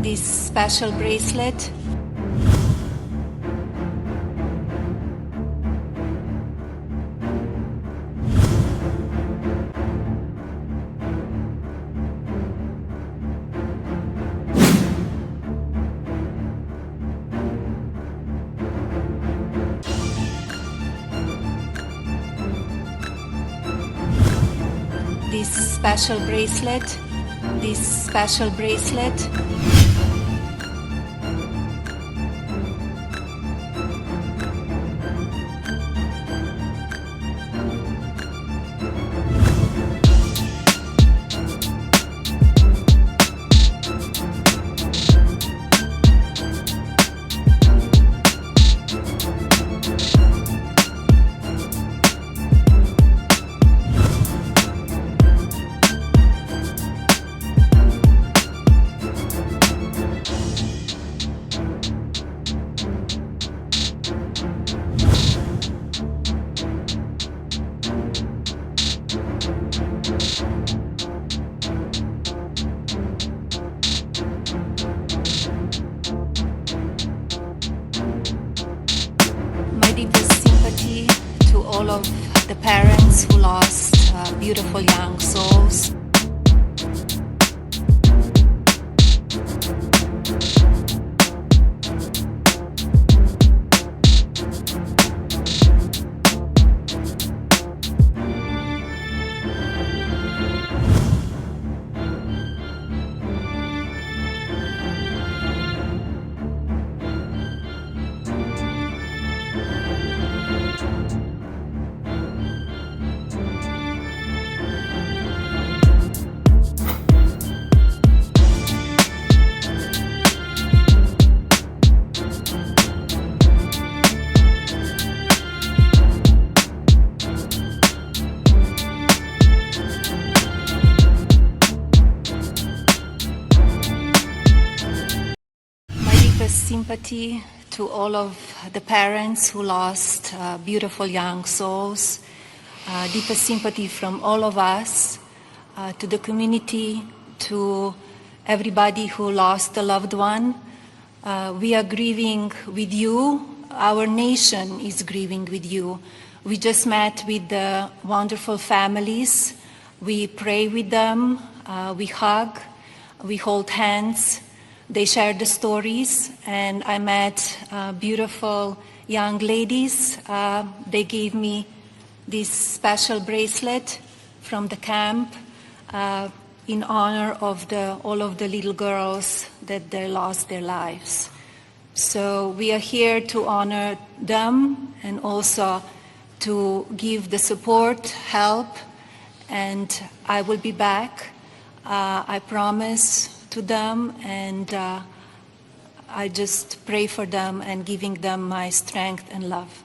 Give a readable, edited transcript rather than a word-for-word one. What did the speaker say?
this special bracelet. This special bracelet, this special bracelet. My deepest sympathy to all of the parents who lost beautiful young souls. Sympathy to all of the parents who lost beautiful young souls. Deepest sympathy from all of us to the community, to everybody who lost a loved one. We are grieving with you. Our nation is grieving with you. We just met with the wonderful families. We pray with them. We hug. We hold hands. They shared the stories, and I met beautiful young ladies. They gave me this special bracelet from the camp in honor of all of the little girls that they lost their lives. So we are here to honor them and also to give the support, help, and I will be back. I promise to them, and I just pray for them and giving them my strength and love.